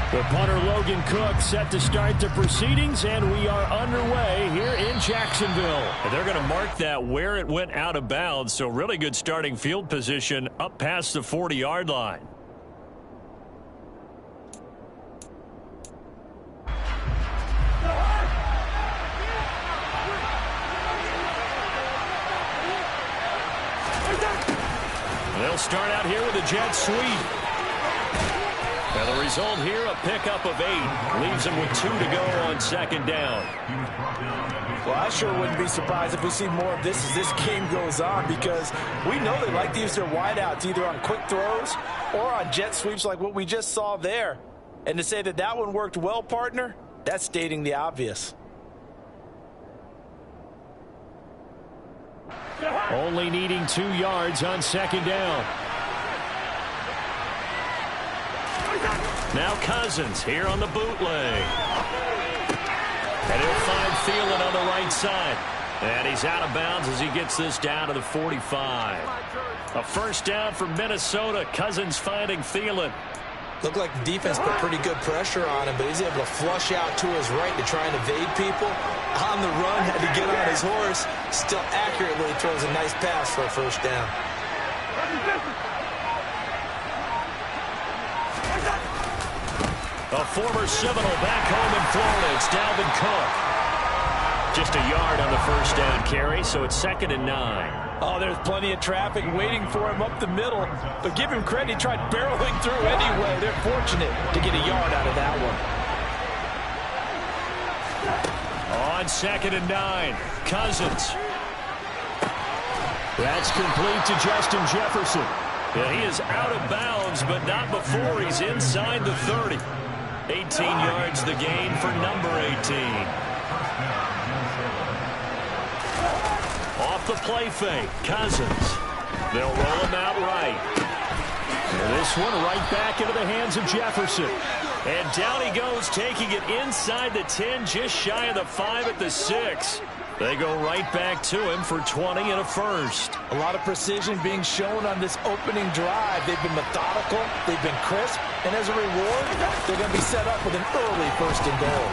The punter Logan Cook set to start the proceedings, and we are underway here in Jacksonville. And they're going to mark that where it went out of bounds, so really good starting field position up past the 40-yard line. They'll start out here with a jet sweep. And the result here, a pickup of 8. Leaves them with 2 to go on second down. Well, I sure wouldn't be surprised if we see more of this as this game goes on, because we know they like to use their wideouts either on quick throws or on jet sweeps like what we just saw there. And to say that that one worked well, partner, that's stating the obvious. Only needing 2 yards on second down. Now Cousins here on the bootleg. And he'll find Thielen on the right side. And he's out of bounds as he gets this down to the 45. A first down for Minnesota. Cousins finding Thielen. Looked like the defense put pretty good pressure on him, but he's able to flush out to his right to try and evade people. On the run, had to get on his horse. Still accurately throws a nice pass for a first down. A former Seminole back home in Florida. It's Dalvin Cook. Just a yard on the first down carry, so it's 2nd and 9. Oh, there's plenty of traffic waiting for him up the middle. But give him credit, he tried barreling through anyway. They're fortunate to get a yard out of that one. On 2nd and 9, Cousins. That's complete to Justin Jefferson. Yeah, he is out of bounds, but not before he's inside the 30. 18 yards the gain for number 18. Off the play fake, Cousins. They'll roll him out right. And this one right back into the hands of Jefferson. And down he goes, taking it inside the 10, just shy of the 5 at the 6. They go right back to him for 20 and a first. A lot of precision being shown on this opening drive. They've been methodical, they've been crisp, and as a reward, they're going to be set up with an early 1st and goal.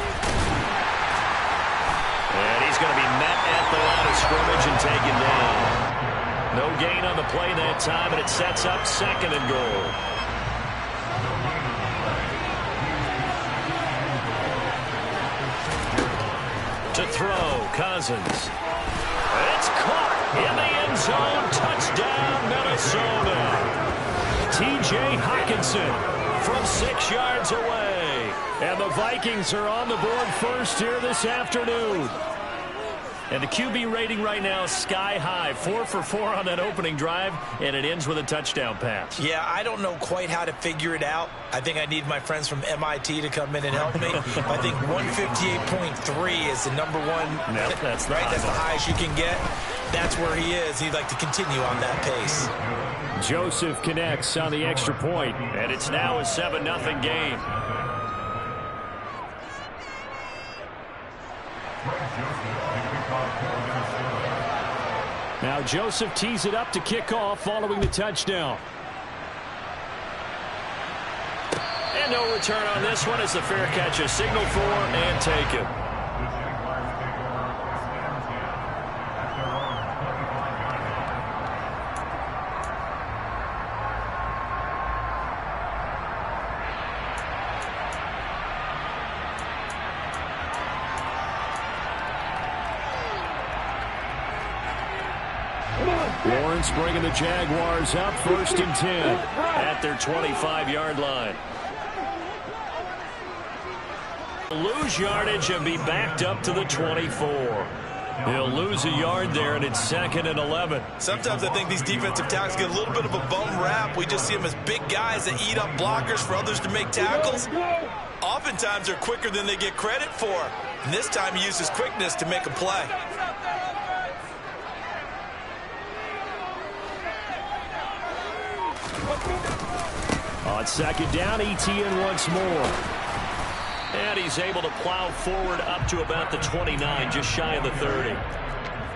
And he's going to be met at the line of scrimmage and taken down. No gain on the play that time, and it sets up 2nd and goal. To throw, Cousins. It's caught in the end zone. Touchdown, Minnesota. T.J. Hockenson from 6 yards away. And the Vikings are on the board first here this afternoon. And the QB rating right now is sky high. 4 for 4 on that opening drive, and it ends with a touchdown pass. Yeah, I don't know quite how to figure it out. I think I need my friends from MIT to come in and help me. I think 158.3 is the number one. Nope, that's right. That's the highest you can get. That's where he is. He'd like to continue on that pace. Joseph connects on the extra point, and it's now a 7-0 game. Now Joseph tees it up to kick off following the touchdown. And no return on this one as the fair catch is signaled for and taken. Lawrence bringing the Jaguars up 1st and 10 at their 25-yard line. Lose yardage and be backed up to the 24. He'll lose a yard there, and it's 2nd and 11. Sometimes I think these defensive tackles get a little bit of a bum rap. We just see them as big guys that eat up blockers for others to make tackles. Oftentimes they're quicker than they get credit for. And this time he uses quickness to make a play. On 2nd down, ETN once more. And he's able to plow forward up to about the 29, just shy of the 30.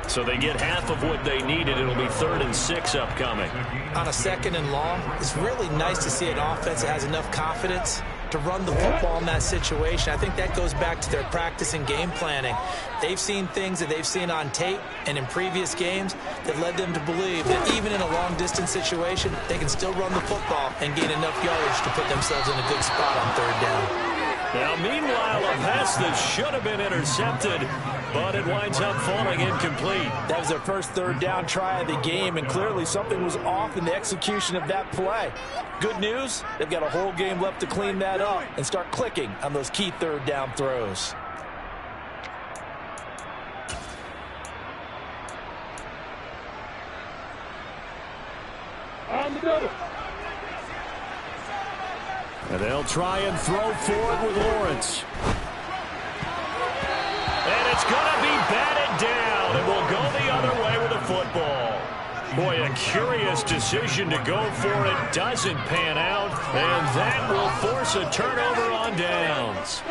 So they get half of what they needed. It'll be 3rd and 6 upcoming. On a 2nd and long, it's really nice to see an offense that has enough confidence to run the football in that situation. I think that goes back to their practice and game planning. They've seen things that they've seen on tape and in previous games that led them to believe that even in a long-distance situation, they can still run the football and gain enough yardage to put themselves in a good spot on third down. Now, meanwhile, a pass that should have been intercepted, but it winds up falling incomplete. That was their first third down try of the game, and clearly something was off in the execution of that play. Good news, they've got a whole game left to clean that up and start clicking on those key third down throws. On the double. And they'll try and throw forward with Lawrence. And it's going to be batted down, and will go the other way with the football. Boy, a curious decision to go for it. Doesn't pan out, and that will force a turnover on downs.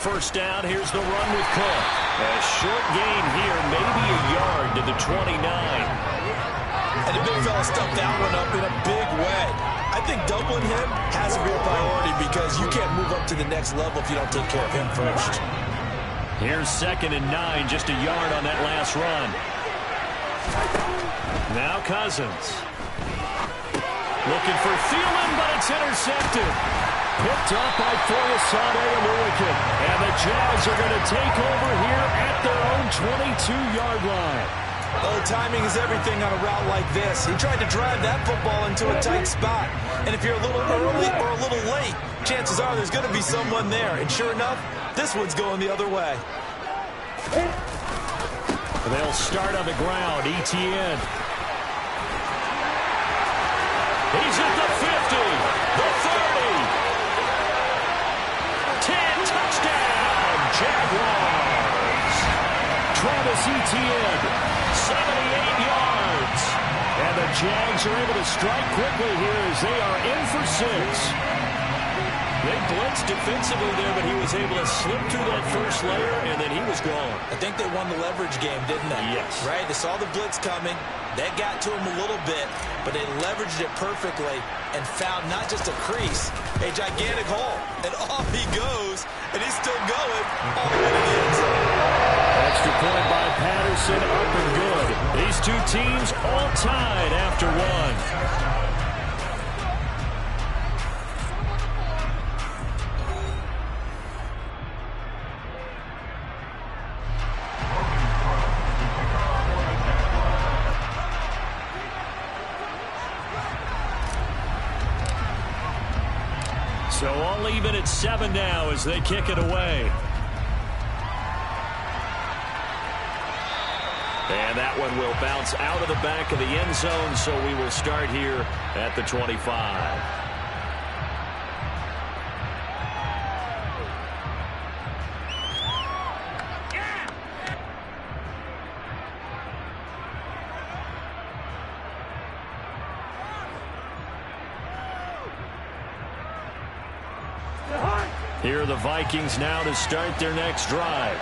First down, here's the run with Cook. A short gain here, maybe a yard to the 29. And the big fella stuffed that one up in a big way. I think doubling him has to be a priority because you can't move up to the next level if you don't take care of him first. Here's 2nd and 9, just a yard on that last run. Now Cousins. Looking for Thielen, but it's intercepted. Picked up by Foyesade Oluwakin. And the Jags are going to take over here at their own 22-yard line. Oh, timing is everything on a route like this. He tried to drive that football into a tight spot. And if you're a little early or a little late, chances are there's going to be someone there. And sure enough, this one's going the other way. They'll start on the ground. Etienne. He's at the 50, the 30. 10, touchdown, Jaguars. Travis Etienne, 78 yards. And the Jags are able to strike quickly here as they are in for 6. They blitzed defensively there, but he was able to slip through that first layer, and then he was gone. I think they won the leverage game, didn't they? Yes. Right? They saw the blitz coming. That got to him a little bit, but they leveraged it perfectly and found not just a crease, a gigantic hole. And off he goes, and he's still going all the way to the end zone. Extra point by Patterson, up and good. These two teams all tied after one. So all even at 7 now as they kick it away. And that one will bounce out of the back of the end zone, so we will start here at the 25. Here are the Vikings now to start their next drive.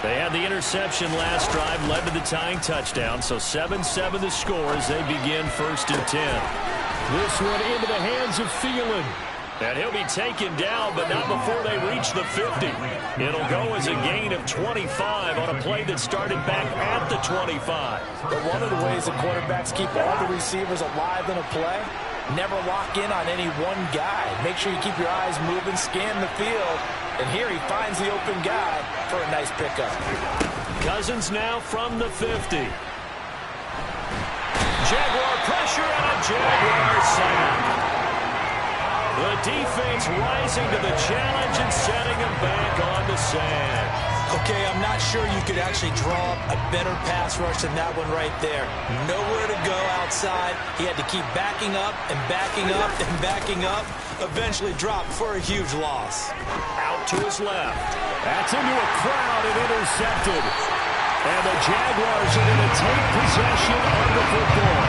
They had the interception last drive, led to the tying touchdown, so 7-7 the score as they begin 1st and 10. This one into the hands of Thielen. And he'll be taken down, but not before they reach the 50. It'll go as a gain of 25 on a play that started back at the 25. But one of the ways the quarterbacks keep all the receivers alive in a play, never lock in on any one guy. Make sure you keep your eyes moving, scan the field, and here he finds the open guy for a nice pickup. Cousins now from the 50. Jaguar pressure and a Jaguar sack. The defense rising to the challenge and setting him back on the sand. Okay, I'm not sure you could actually draw a better pass rush than that one right there. Nowhere to go outside. He had to keep backing up and backing up and backing up. Eventually dropped for a huge loss. Out to his left. That's into a crowd and intercepted. And the Jaguars are going to take possession of the football.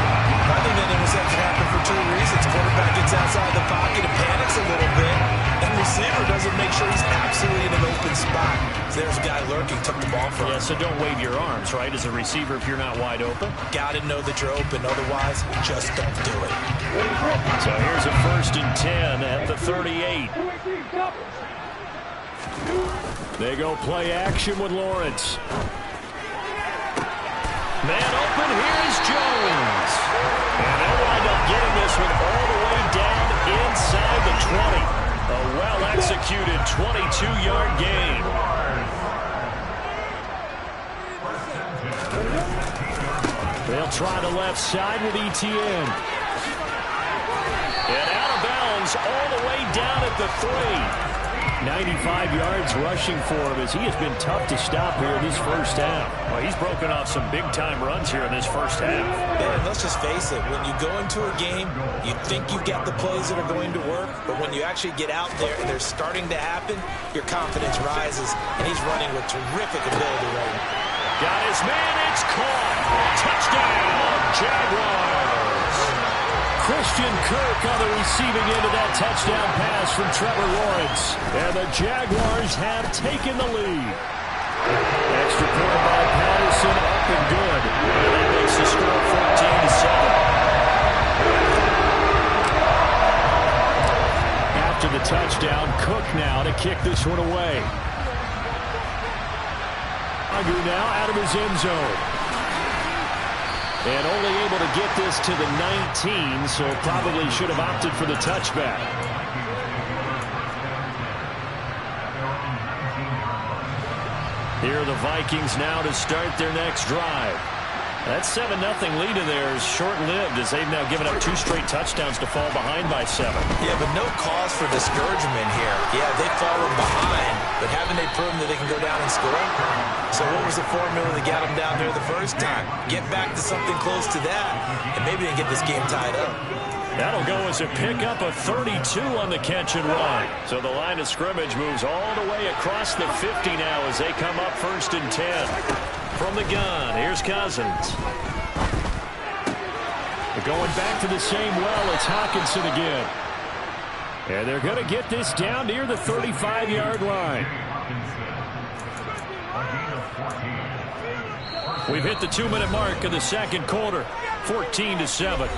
I think that interception happened for two reasons. Quarterback gets outside the pocket and panics a little bit. And receiver doesn't make sure he's absolutely in an open spot. So there's a guy lurking, took the ball from him. Yeah, so don't wave your arms, right, as a receiver if you're not wide open. Got to know that you're open. Otherwise, just don't do it. So here's a 1st and 10 at the 38. They go play action with Lawrence. Man open, here's Jones. And they'll wind up getting this one all the way down inside the 20. A well-executed 22-yard gain. They'll try the left side with ETN. And out of bounds all the way down at the 3. 95 yards rushing for him as he has been tough to stop here in this first half. Well, he's broken off some big-time runs here in this first half. And let's just face it, when you go into a game, you think you've got the plays that are going to work, but when you actually get out there and they're starting to happen, your confidence rises, and he's running with terrific ability right now. Got his man, it's caught. Touchdown, Jaguars. Christian Kirk on the receiving end of that touchdown pass from Trevor Lawrence. And the Jaguars have taken the lead. Extra point by Patterson, up and good. And that makes the score 14-7. After the touchdown, Cook now to kick this one away. Agu now out of his end zone. And only able to get this to the 19, so probably should have opted for the touchback. Here are the Vikings now to start their next drive. That 7-0 lead in there is short-lived as they've now given up 2 straight touchdowns to fall behind by 7. Yeah, but no cause for discouragement here. Yeah, they've fallen behind, but haven't they proven that they can go down and score? So what was the formula that got them down there the first time? Get back to something close to that, and maybe they get this game tied up. That'll go as a pickup of 32 on the catch and run. So the line of scrimmage moves all the way across the 50 now as they come up 1st and 10. From the gun, here's Cousins. They're going back to the same well. It's Hockenson again. And they're going to get this down near the 35-yard line. We've hit the 2-minute mark of the second quarter. 14-7.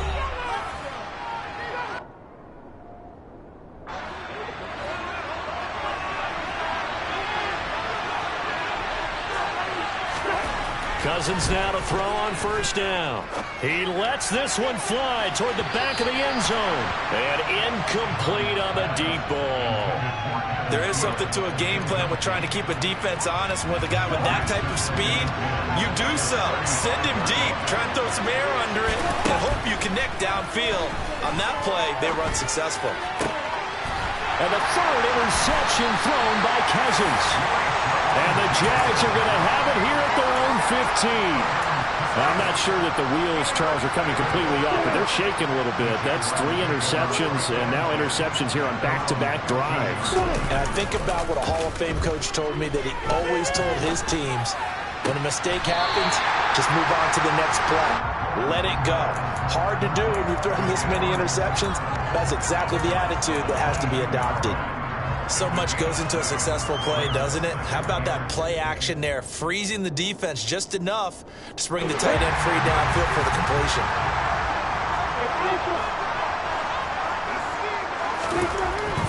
Cousins now to throw on 1st down. He lets this one fly toward the back of the end zone. And incomplete on the deep ball. There is something to a game plan with trying to keep a defense honest. With a guy with that type of speed, you do so. Send him deep. Try and throw some air under it and hope you connect downfield. On that play, they run successful. And the 3rd interception thrown by Cousins. And the Jags are going to have it here at their own 15. I'm not sure that the wheels, Charles, are coming completely off, but they're shaking a little bit. That's 3 interceptions, and now interceptions here on back-to-back drives. And I think about what a Hall of Fame coach told me that he always told his teams, when a mistake happens, just move on to the next play. Let it go. Hard to do when you've thrown this many interceptions. That's exactly the attitude that has to be adopted. So much goes into a successful play, doesn't it? How about that play action there, freezing the defense just enough to bring the tight end free downfield for the completion.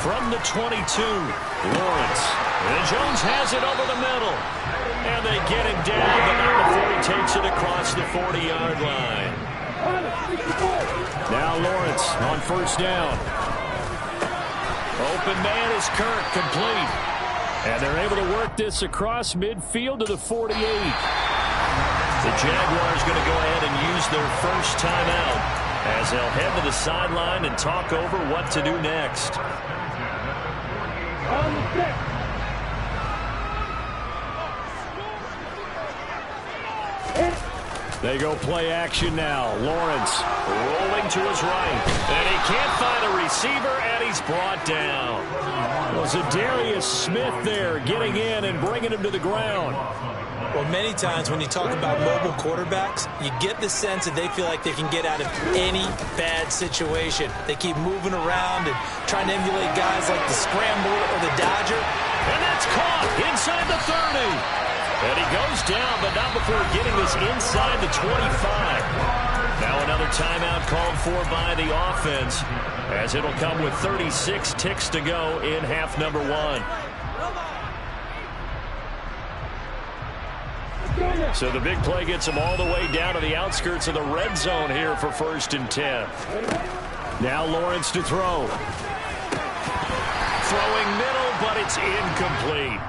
From the 22, Lawrence. And Jones has it over the middle. And they get him down, but not before he takes it across the 40-yard line. Now Lawrence on 1st down. Open man is Kirk, complete. And they're able to work this across midfield to the 48. The Jaguars going to go ahead and use their first timeout as they'll head to the sideline and talk over what to do next. They go play action now. Lawrence rolling to his right. And he can't find a receiver, and he's brought down. Was Zadarius Smith there getting in and bringing him to the ground. Well, many times when you talk about mobile quarterbacks, you get the sense that they feel like they can get out of any bad situation. They keep moving around and trying to emulate guys like the Scrambler or the Dodger. And that's caught inside the 30. And he goes down, but not before getting this inside the 25. Now another timeout called for by the offense, as it'll come with 36 ticks to go in half number 1. So the big play gets him all the way down to the outskirts of the red zone here for 1st and 10. Now Lawrence to throw. Throwing middle, but it's incomplete.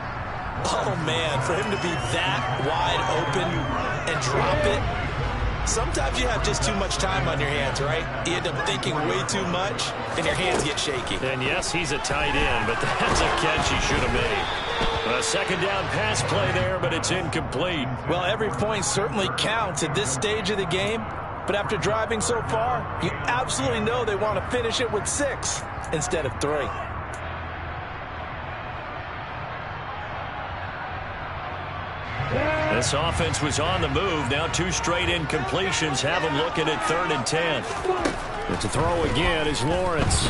Oh, man, for him to be that wide open and drop it. Sometimes you have just too much time on your hands, right? You end up thinking way too much, and your hands get shaky. And yes, he's a tight end, but that's a catch he should have made. A second down pass play there, but it's incomplete. Well, every point certainly counts at this stage of the game, but after driving so far, you absolutely know they want to finish it with 6 instead of 3. This offense was on the move. Now 2 straight incompletions have them looking at 3rd and 10. But to throw again is Lawrence.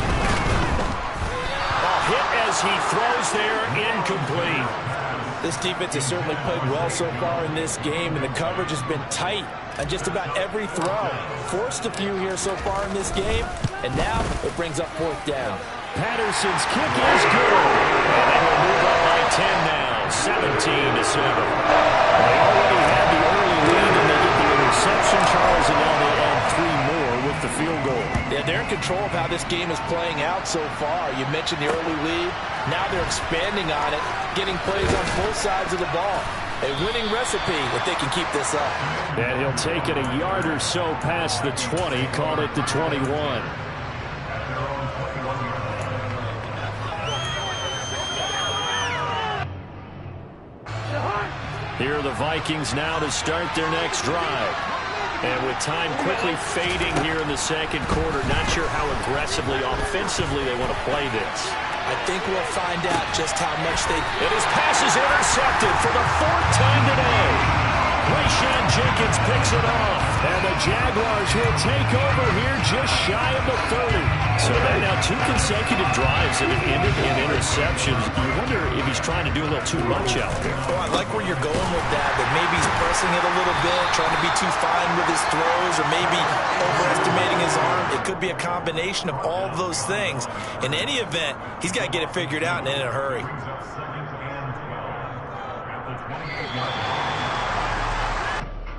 Hit as he throws there, incomplete. This defense has certainly played well so far in this game, and the coverage has been tight on just about every throw. Forced a few here so far in this game, and now it brings up 4th down. Patterson's kick is good. And they will move up by 10 now, 17-7. They already had the early lead, and they get the interception, Charles, and now they add 3 more with the field goal. Yeah, they're in control of how this game is playing out so far. You mentioned the early lead. Now they're expanding on it, getting plays on both sides of the ball. A winning recipe if they can keep this up. And he'll take it a yard or so past the 20, call it the 21. Here are the Vikings now to start their next drive. And with time quickly fading here in the second quarter, not sure how aggressively, offensively they want to play this. I think we'll find out just how much they... And his pass is intercepted for the 4th time today. Rayshawn Jenkins picks it off. And the Jaguars will take over here just shy of the 30. So they're now 2 consecutive drives that have ended in interceptions. You wonder if he's trying to do a little too much out there. Oh, I like where you're going with that maybe he's pressing it a little bit, trying to be too fine with his throws, or maybe overestimating his arm. It could be a combination of all of those things. In any event, he's got to get it figured out and in a hurry.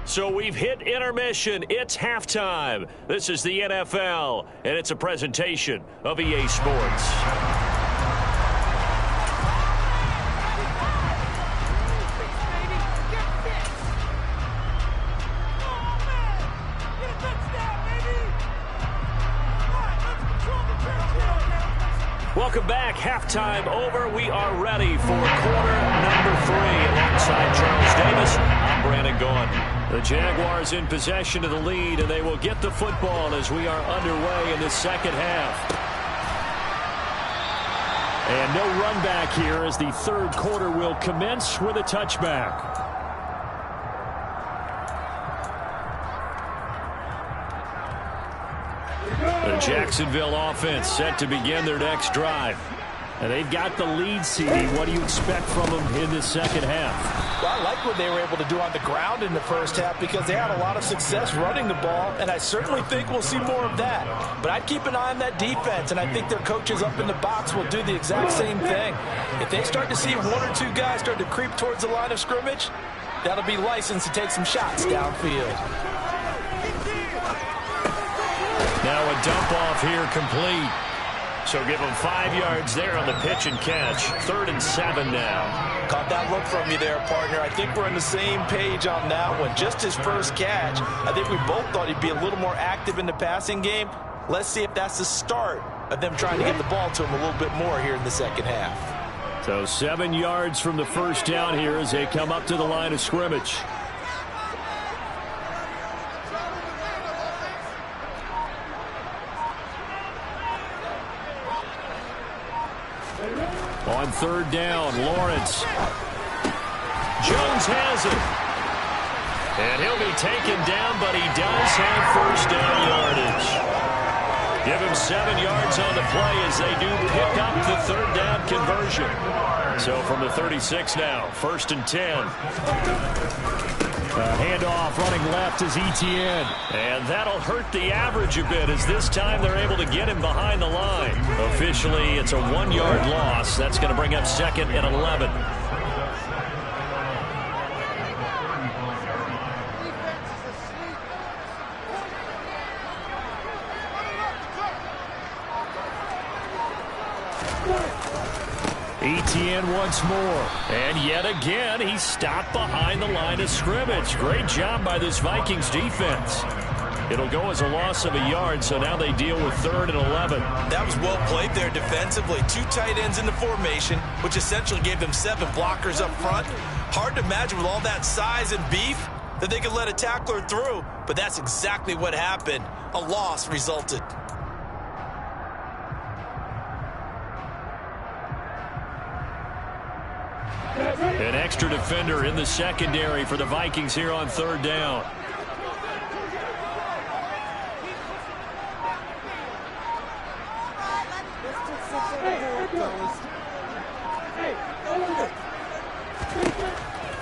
So we've hit intermission. It's halftime. This is the NFL, and it's a presentation of EA Sports. Welcome back. Halftime over. We are ready for quarter number 3. Alongside Charles Davis, I'm Brandon Gaudin. The Jaguars in possession of the lead, and they will get the football as we are underway in the second half. And no run back here as the 3rd quarter will commence with a touchback. The Jacksonville offense set to begin their next drive. And they've got the lead, CD. What do you expect from them in the second half? Well, I like what they were able to do on the ground in the first half because they had a lot of success running the ball, and I certainly think we'll see more of that. But I'd keep an eye on that defense, and I think their coaches up in the box will do the exact same thing. If they start to see 1 or 2 guys start to creep towards the line of scrimmage, that'll be licensed to take some shots downfield. Now a dump off here complete. So give him 5 yards there on the pitch and catch. 3rd and 7 now. Caught that look from you there, partner. I think we're on the same page on that one. Just his first catch. I think we both thought he'd be a little more active in the passing game. Let's see if that's the start of them trying to get the ball to him a little bit more here in the second half. So 7 yards from the first down here as they come up to the line of scrimmage. On 3rd down, Lawrence. Jones has it. And he'll be taken down, but he does have first down yardage. Give him 7 yards on the play as they do pick up the third down conversion. So from the 36 now, 1st and 10. Handoff running left is Etienne. And that'll hurt the average a bit as this time they're able to get him behind the line. Officially, it's a 1-yard loss. That's going to bring up 2nd and 11. Etienne once more. And yet again, he's stopped behind the line of scrimmage. Great job by this Vikings defense. It'll go as a loss of a yard, so now they deal with 3rd and 11. That was well played there defensively. 2 tight ends in the formation, which essentially gave them 7 blockers up front. Hard to imagine with all that size and beef that they could let a tackler through, but that's exactly what happened. A loss resulted. An extra defender in the secondary for the Vikings here on 3rd down.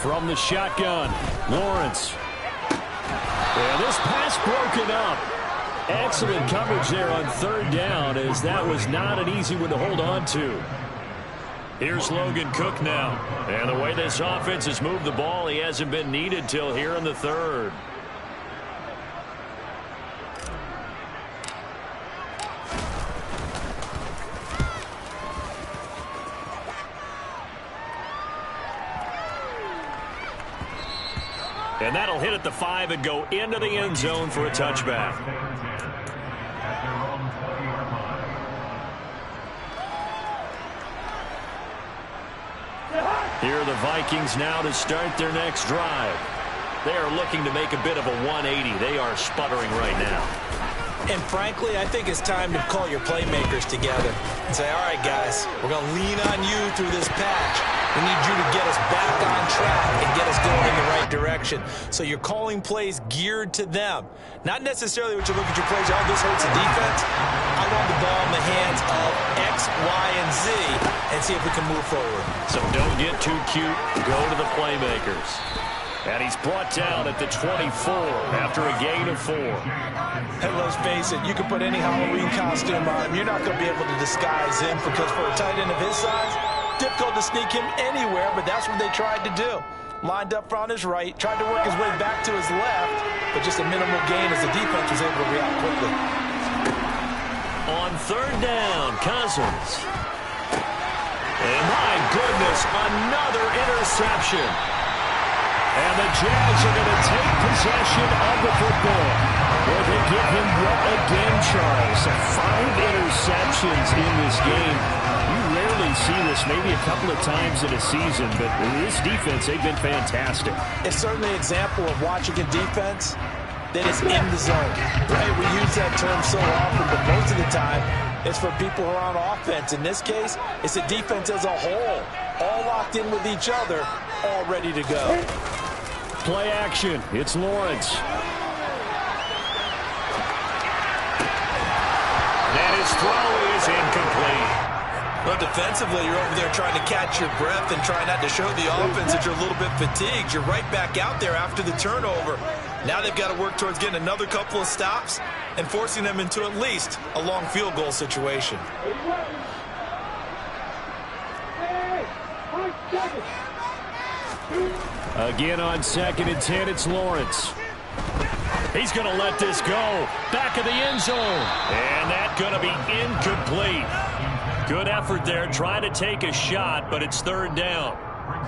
From the shotgun, Lawrence. And this pass broken up. Excellent coverage there on 3rd down, as that was not an easy one to hold on to. Here's Logan Cook now. And the way this offense has moved the ball, he hasn't been needed till here in the 3rd. And that'll hit at the 5 and go into the end zone for a touchback. Here are the Vikings now to start their next drive. They are looking to make a bit of a 180. They are sputtering right now. And frankly, I think it's time to call your playmakers together and say, all right, guys, we're going to lean on you through this patch. We need you to get us back on track and get us going in the right direction. So you're calling plays geared to them. Not necessarily what you look at your plays, oh, this hurts the defense. I want the ball in the hands of X, Y, and Z and see if we can move forward. So don't get too cute. Go to the playmakers. And he's brought down at the 24 after a gain of 4. And let's face it, you can put any Halloween costume on him. You're not going to be able to disguise him because for a tight end of his size, difficult to sneak him anywhere, but that's what they tried to do. Lined up on his right, tried to work his way back to his left, but just a minimal gain as the defense was able to react quickly. On 3rd down, Cousins. And my goodness, another interception. And the Jags are going to take possession of the football. Will they give him what again, Charles? 5 interceptions in this game. You rarely see this, maybe a couple of times in a season, but this defense, they've been fantastic. It's certainly an example of watching a defense that is in the zone, right? We use that term so often, but most of the time, it's for people who are on offense. In this case, it's a defense as a whole, all locked in with each other, all ready to go. Play action. It's Lawrence. And his throw is incomplete. Well, defensively, you're over there trying to catch your breath and try not to show the offense that you're a little bit fatigued. You're right back out there after the turnover. Now they've got to work towards getting another couple of stops and forcing them into at least a long field goal situation. Again on 2nd and 10, it's Lawrence. He's going to let this go. Back of the end zone. And that's going to be incomplete. Good effort there, trying to take a shot, but it's 3rd down.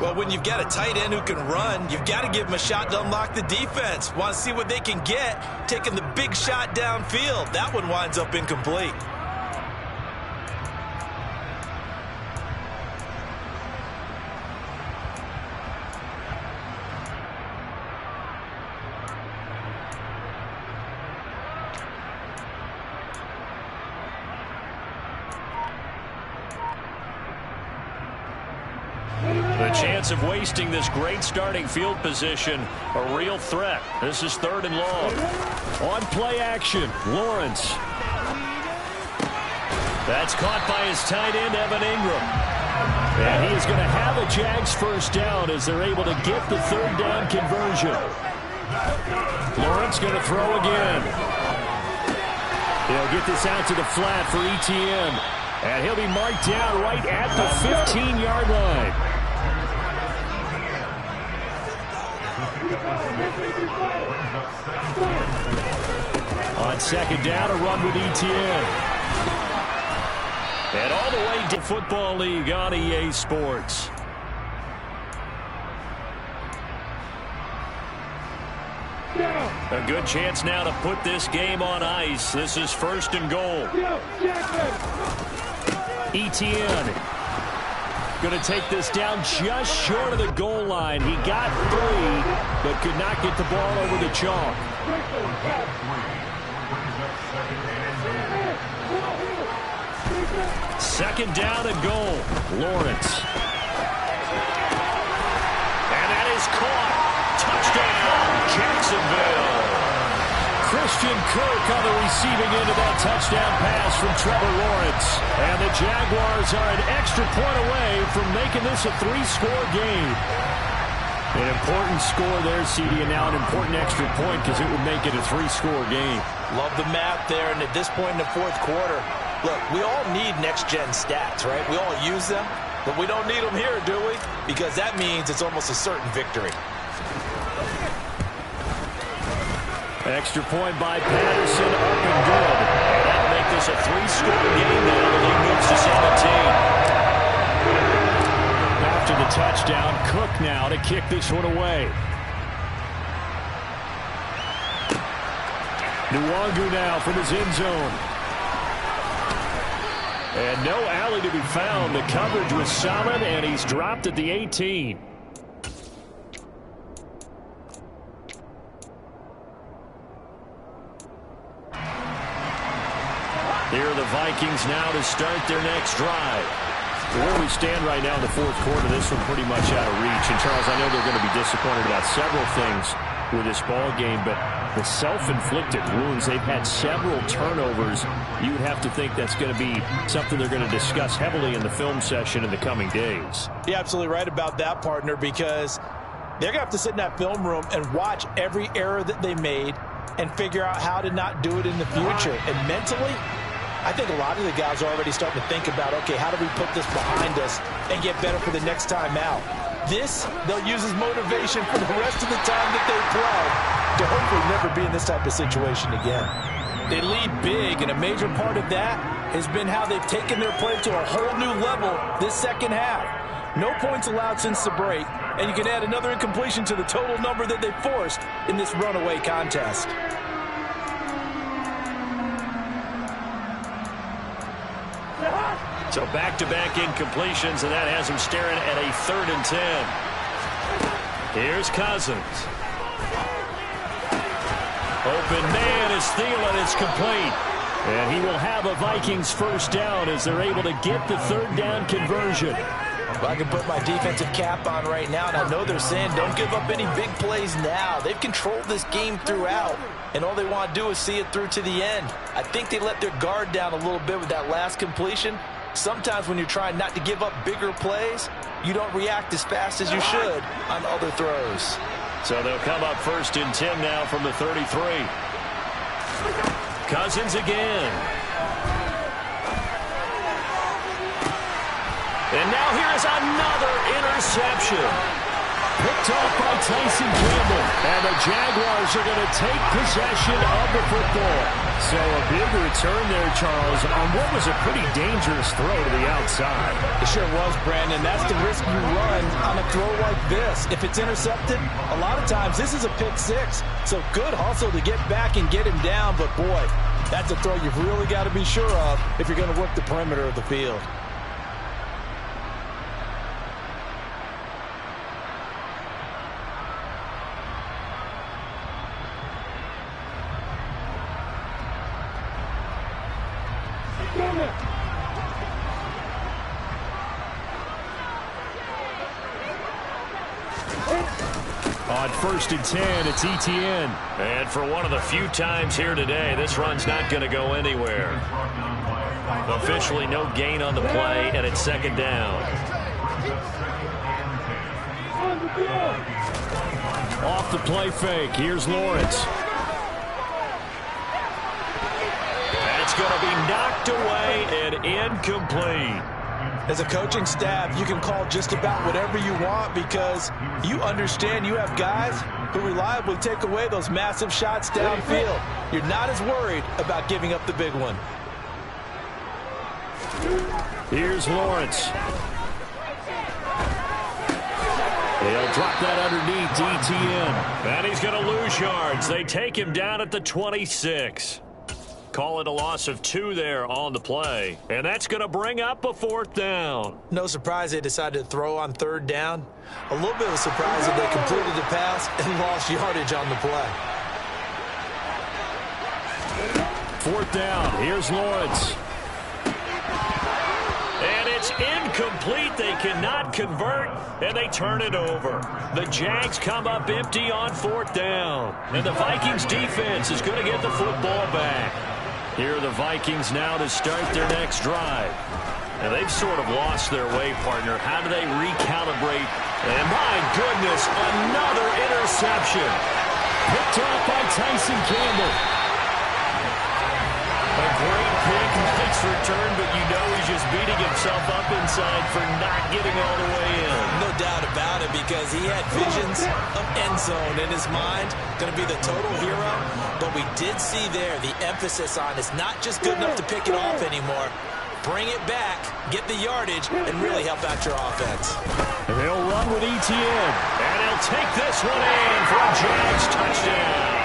Well, when you've got a tight end who can run, you've got to give him a shot to unlock the defense. Want to see what they can get, taking the big shot downfield. That one winds up incomplete. The chance of wasting this great starting field position, a real threat. This is 3rd and long. On play action, Lawrence. That's caught by his tight end, Evan Ingram. And he is going to have a Jags first down as they're able to get the 3rd down conversion. Lawrence going to throw again. He'll get this out to the flat for ETN. And he'll be marked down right at the 15-yard line. On 2nd down, a run with ETN. And all the way to Football League on EA Sports. A good chance now to put this game on ice. This is 1st and goal. ETN going to take this down just short of the goal line. He got 3, but could not get the ball over the chalk. Second down and goal. Lawrence. And that is caught. Touchdown, Jacksonville. Christian Kirk on the receiving end of that touchdown pass from Trevor Lawrence. And the Jaguars are an extra point away from making this a 3-score game. An important score there, CD, and now an important extra point because it would make it a 3-score game. Love the math there, and at this point in the 4th quarter, look, we all need next-gen stats, right? We all use them, but we don't need them here, do we? Because that means it's almost a certain victory. Extra point by Patterson, up and good. And that'll make this a 3-score game now. The lead moves to 17. After the touchdown, Cook now to kick this one away. Mem10Gunna now from his end zone. And no alley to be found. The coverage was solid, and he's dropped at the 18. Here are the Vikings now to start their next drive. Where we stand right now in the 4th quarter, this one pretty much out of reach. And, Charles, I know they're going to be disappointed about several things with this ball game, but the self-inflicted wounds, they've had several turnovers. You would have to think that's going to be something they're going to discuss heavily in the film session in the coming days. You're absolutely right about that, partner, because they're going to have to sit in that film room and watch every error that they made and figure out how to not do it in the future. And mentally, I think a lot of the guys are already starting to think about, okay, how do we put this behind us and get better for the next time out? This, they'll use as motivation for the rest of the time that they play to hopefully never be in this type of situation again. They lead big, and a major part of that has been how they've taken their play to a whole new level this second half. No points allowed since the break, and you can add another incompletion to the total number that they forced in this runaway contest. So back-to-back incompletions, and that has him staring at a 3rd and 10. Here's Cousins. Open man is Thielen. It's complete. And he will have a Vikings first down as they're able to get the 3rd down conversion. Well, I can put my defensive cap on right now, and I know they're saying don't give up any big plays now. They've controlled this game throughout, and all they want to do is see it through to the end. I think they let their guard down a little bit with that last completion. Sometimes when you're trying not to give up bigger plays, you don't react as fast as you should on other throws. So they'll come up 1st and 10 now from the 33. Cousins again. And now here is another interception. Picked off by Tyson Campbell. And the Jaguars are going to take possession of the football. So a big return there, Charles, on what was a pretty dangerous throw to the outside. It sure was, Brandon. That's the risk you run on a throw like this. If it's intercepted, a lot of times this is a pick 6. So good hustle to get back and get him down. But, boy, that's a throw you've really got to be sure of if you're going to work the perimeter of the field. 1st and 10. It's ETN. And for one of the few times here today, this run's not going to go anywhere. Officially no gain on the play, and it's 2nd down. Off the play fake. Here's Lawrence. That's going to be knocked away and incomplete. As a coaching staff, you can call just about whatever you want because you understand you have guys who reliably take away those massive shots downfield. You're not as worried about giving up the big one. Here's Lawrence. He'll drop that underneath ETN. And he's going to lose yards. They take him down at the 26. Call it a loss of 2 there on the play. And that's going to bring up a 4th down. No surprise they decided to throw on 3rd down. A little bit of a surprise that they completed the pass and lost yardage on the play. 4th down. Here's Lawrence. And it's incomplete. They cannot convert, and they turn it over. The Jags come up empty on 4th down. And the Vikings defense is going to get the football back. Here are the Vikings now to start their next drive. And they've sort of lost their way, partner. How do they recalibrate? And my goodness, another interception. Picked off by Tyson Campbell. A great pick, nice return, but you know he's just beating himself up inside for not getting all the way in. No doubt about it, because he had visions of end zone in his mind. Going to be the total hero. But we did see there the emphasis on it's not just good enough to pick it off anymore. Bring it back, get the yardage, and really help out your offense. And they'll run with ETN. And he'll take this one in for a Jags touchdown.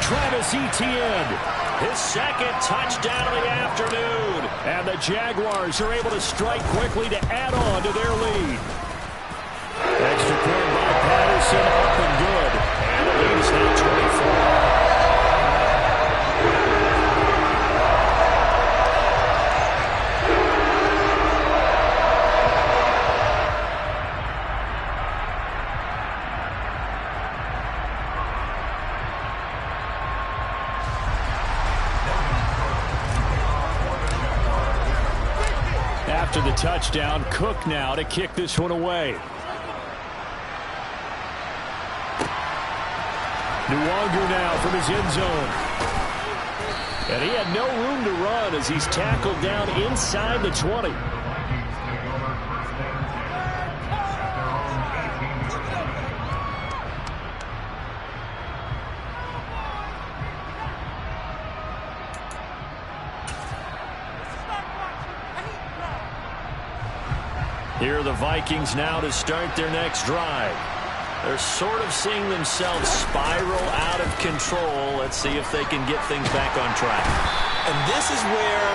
Travis Etienne. His 2nd touchdown of the afternoon. And the Jaguars are able to strike quickly to add on to their lead. Extra point by Patterson, up and good. And the lead is now 24. After the touchdown, Cook now to kick this one away. Mem10Gunna now from his end zone. And he had no room to run as he's tackled down inside the 20. Here are the Vikings now to start their next drive. They're sort of seeing themselves spiral out of control. Let's see if they can get things back on track. And this is where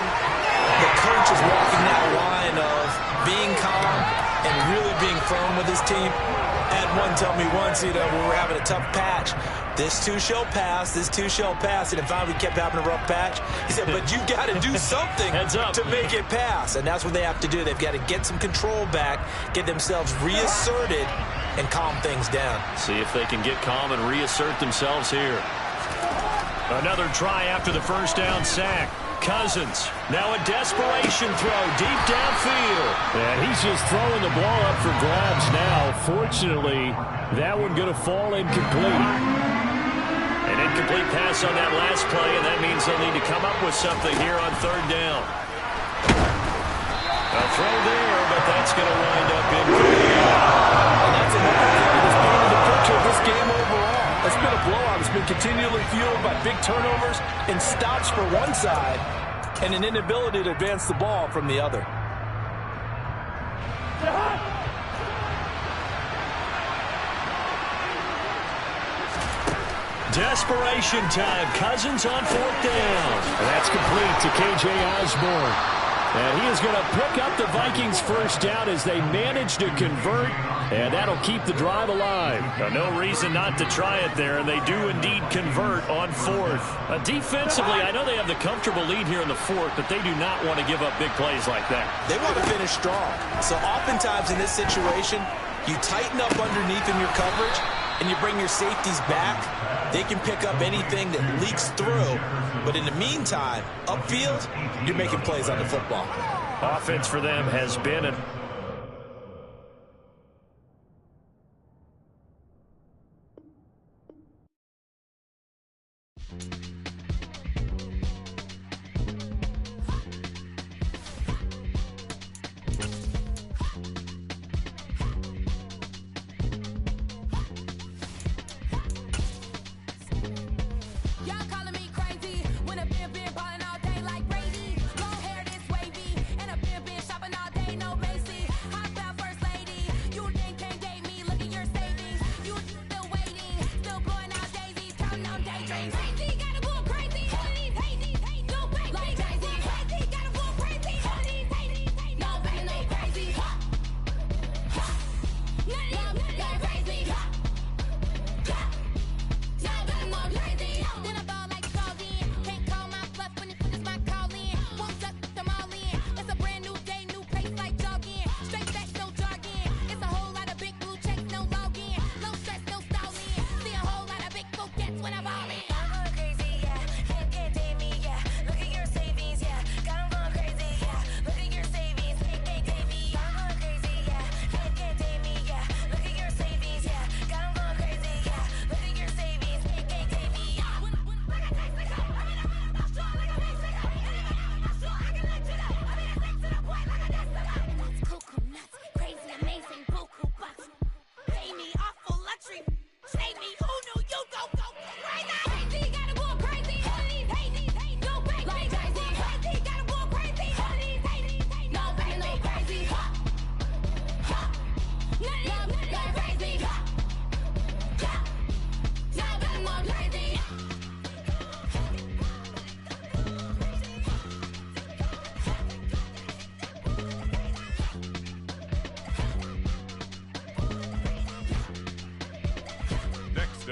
the coach is walking that line of being calm and really being firm with his team. Had one tell me once, when we were having a tough patch, this too shall pass, this too shall pass. And if finally we kept having a rough patch, he said, but you've got to do something to make it pass. And that's what they have to do. They've got to get some control back, get themselves reasserted, and calm things down. See if they can get calm and reassert themselves here. Another try after the 1st down sack. Cousins, now a desperation throw deep downfield. And he's just throwing the ball up for grabs now. Fortunately, that one going to fall incomplete. An incomplete pass on that last play, and that means they'll need to come up with something here on 3rd down. A throw there, but that's going to wind up incomplete. And that's another thing that's painted the picture of this game overall. It's been a blowout. It's been continually fueled by big turnovers and stops for one side and an inability to advance the ball from the other. Desperation time. Cousins on 4th down. And that's complete to K.J. Osborne. And he is going to pick up the Vikings' 1st down as they manage to convert, and that'll keep the drive alive. No reason not to try it there, and they do indeed convert on 4th. Defensively, I know they have the comfortable lead here in the 4th, but they do not want to give up big plays like that. They want to finish strong. So oftentimes in this situation, you tighten up underneath in your coverage, and you bring your safeties back, they can pick up anything that leaks through. But in the meantime, upfield, you're making plays on the football. Offense for them has been an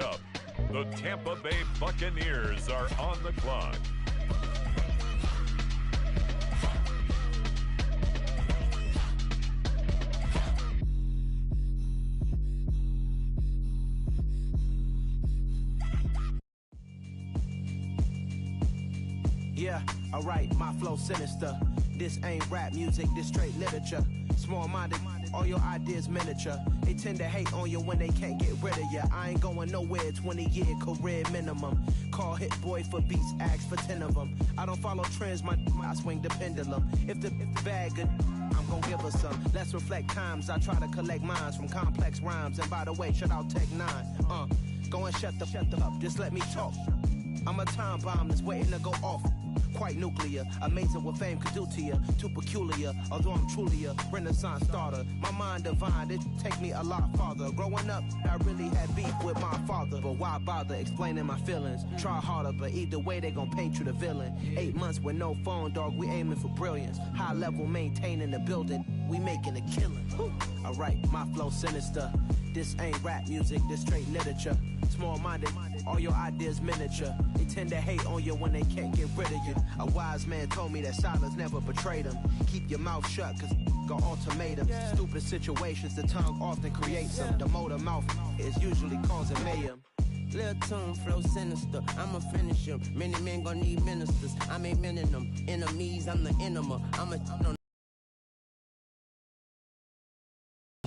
up. The Tampa Bay Buccaneers are on the clock. Yeah, alright, my flow sinister. This ain't rap music, this straight literature. Small-minded, all your ideas miniature. They tend to hate on you when they can't get rid of you. I ain't going nowhere, 20-year career minimum. Call hit boy for beats, ask for 10 of them. I don't follow trends, I swing the pendulum. If the bag good, I'm gonna give her some. Let's reflect times, I try to collect minds from complex rhymes. And by the way, shut out Tech 9. Go and shut the up, just let me talk. I'm a time bomb that's waiting to go off. Quite nuclear, amazing what fame could do to you. Too peculiar, although I'm truly a renaissance starter. My mind divine, it take me a lot farther. Growing up, I really had beef with my father. But why bother explaining my feelings? Try harder, but either way they gon' paint you the villain. 8 months with no phone, dog, we aiming for brilliance. High level maintaining the building, we making a killing. Alright, my flow sinister. This ain't rap music, this straight literature. Small-minded, all your ideas miniature. They tend to hate on you when they can't get rid of you. A wise man told me that silence never betrayed him. Keep your mouth shut, cause got ultimatums. Stupid situations, the tongue often creates them. The motor mouth is usually causing mayhem. Lil' tune, flow sinister, I'ma finish him. Many men gon' need ministers, I'm a men in them. Enemies, I'm the enema,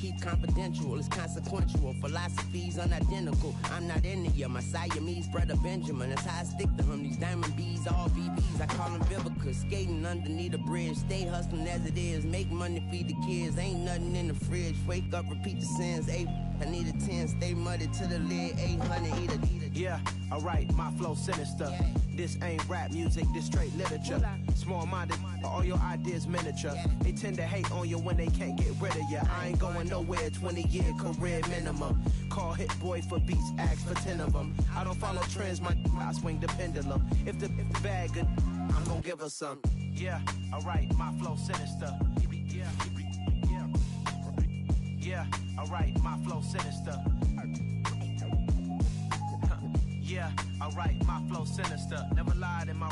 keep confidential, it's consequential. Philosophies unidentical. I'm not into you. My Siamese brother Benjamin. That's how I stick to him. These diamond bees, all BBs. I call them Vivica. Skating underneath a bridge. Stay hustling as it is. Make money, feed the kids. Ain't nothing in the fridge. Wake up, repeat the sins. I need a 10. Stay muddy to the lid. 800, eat a. Yeah, alright, my flow sinister. This ain't rap music, this straight literature. Small-minded, all your ideas miniature. They tend to hate on you when they can't get rid of you. I ain't going nowhere, 20-year career minimum. Call hit boy for beats, ask for 10 of them. I don't follow trends, I swing the pendulum. If the bag good, I'm gonna give her some. Yeah, alright, my flow sinister. Yeah, alright, my flow sinister. Yeah, alright, my flow sinister. Never lied in my